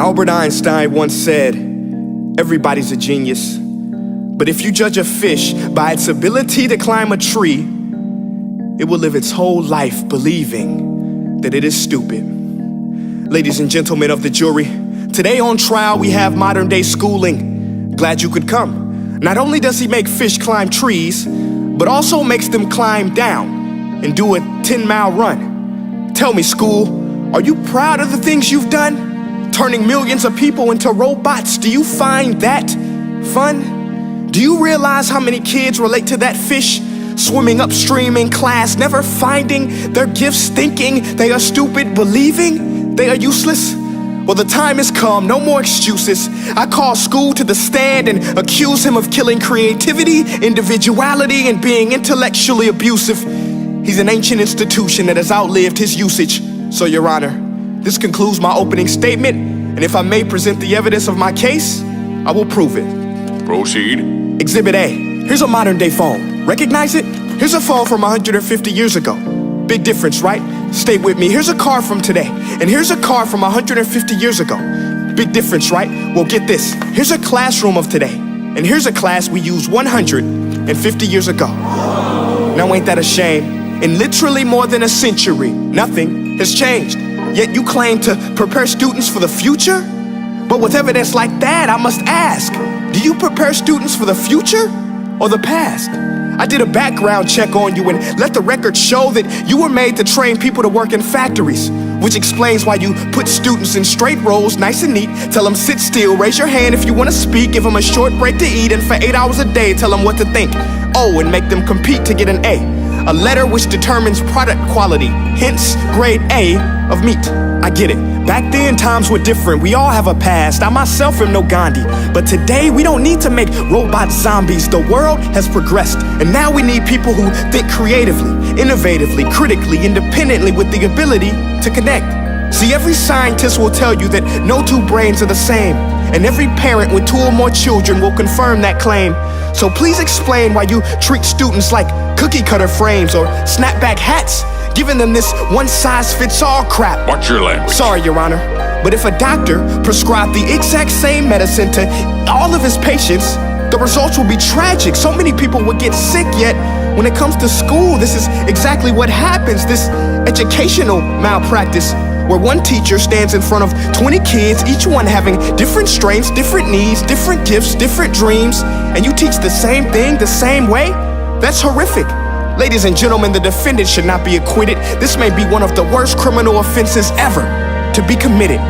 Albert Einstein once said, everybody's a genius. But if you judge a fish by its ability to climb a tree, it will live its whole life believing that it is stupid. Ladies and gentlemen of the jury, today on trial we have modern day schooling. Glad you could come. Not only does he make fish climb trees, but also makes them climb down and do a 10-mile run. Tell me, school, are you proud of the things you've done? Turning millions of people into robots, do you find that fun? Do you realize how many kids relate to that fish? Swimming upstream in class, never finding their gifts, thinking they are stupid, believing they are useless? Well, the time has come, no more excuses. I call school to the stand and accuse him of killing creativity, individuality, and being intellectually abusive. He's an ancient institution that has outlived his usage. So, Your Honor, this concludes my opening statement, and if I may present the evidence of my case, I will prove it. Proceed. Exhibit A. Here's a modern-day phone. Recognize it? Here's a phone from 150 years ago. Big difference, right? Stay with me. Here's a car from today, and here's a car from 150 years ago. Big difference, right? Well, get this. Here's a classroom of today, and here's a class we used 150 years ago. Now, ain't that a shame? In literally more than a century, nothing has changed. Yet you claim to prepare students for the future? But with evidence like that, I must ask, do you prepare students for the future or the past? I did a background check on you and let the record show that you were made to train people to work in factories, which explains why you put students in straight rows, nice and neat, tell them sit still, raise your hand if you want to speak, give them a short break to eat, and for 8 hours a day tell them what to think. Oh, and make them compete to get an A letter which determines product quality, hence grade A of meat. I get it. Back then, times were different. We all have a past. I myself am no Gandhi. But today, we don't need to make robot zombies. The world has progressed. And now we need people who think creatively, innovatively, critically, independently, with the ability to connect. See, every scientist will tell you that no two brains are the same. And every parent with 2 or more children will confirm that claim. So please explain why you treat students like cookie cutter frames or snapback hats, giving them this one-size-fits-all crap. Watch your language. Sorry, Your Honor, but if a doctor prescribed the exact same medicine to all of his patients, the results will be tragic. So many people would get sick, yet when it comes to school, this is exactly what happens, this educational malpractice, where one teacher stands in front of 20 kids, each one having different strengths, different needs, different gifts, different dreams, and you teach the same thing the same way? That's horrific. Ladies and gentlemen, the defendant should not be acquitted. This may be one of the worst criminal offenses ever to be committed.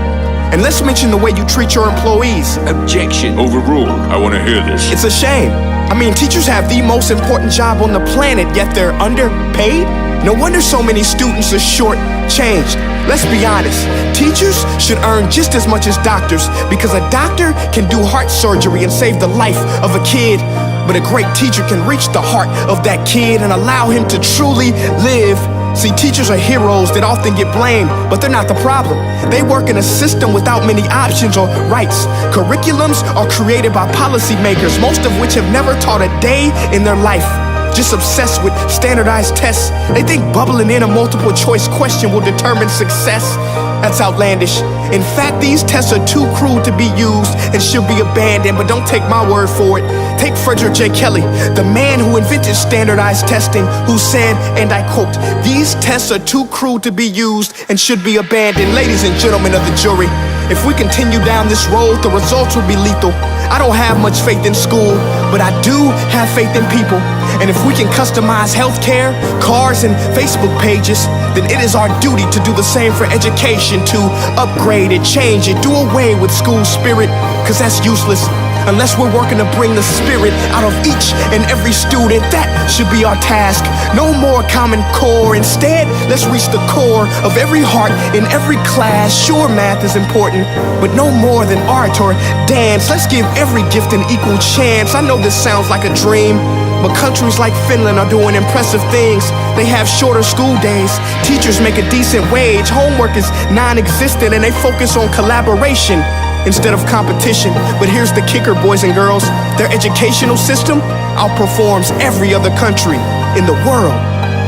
And let's mention the way you treat your employees. Objection. Overruled. I want to hear this. It's a shame. I mean, teachers have the most important job on the planet, yet they're underpaid? No wonder so many students are short-changed. Let's be honest, teachers should earn just as much as doctors, because a doctor can do heart surgery and save the life of a kid, but a great teacher can reach the heart of that kid and allow him to truly live. See, teachers are heroes that often get blamed, but they're not the problem. They work in a system without many options or rights. Curriculums are created by policymakers, most of which have never taught a day in their life. Just obsessed with standardized tests. They think bubbling in a multiple choice question will determine success. That's outlandish. In fact, these tests are too crude to be used and should be abandoned, but don't take my word for it. Take Frederick J. Kelly, the man who invented standardized testing, who said, and I quote, "These tests are too crude to be used and should be abandoned." Ladies and gentlemen of the jury, if we continue down this road, the results will be lethal. I don't have much faith in school, but I do have faith in people. And if we can customize healthcare, cars, and Facebook pages, then it is our duty to do the same for education, to upgrade it, change it, do away with school spirit, because that's useless. Unless we're working to bring the spirit out of each and every student, that should be our task. No more Common Core. Instead, let's reach the core of every heart in every class. Sure, math is important, but no more than art or dance. Let's give every gift an equal chance. I know this sounds like a dream, but countries like Finland are doing impressive things. They have shorter school days, teachers make a decent wage, homework is non-existent, and they focus on collaboration instead of competition. But here's the kicker, boys and girls. Their educational system outperforms every other country in the world.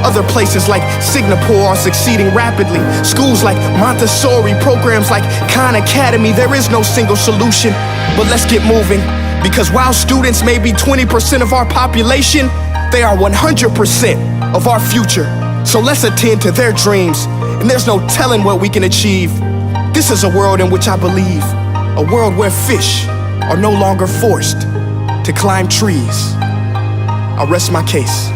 Other places like Singapore are succeeding rapidly. Schools like Montessori, programs like Khan Academy, there is no single solution. But let's get moving, because while students may be 20% of our population, they are 100% of our future. So let's attend to their dreams, and there's no telling what we can achieve. This is a world in which I believe, a world where fish are no longer forced to climb trees. I'll rest my case.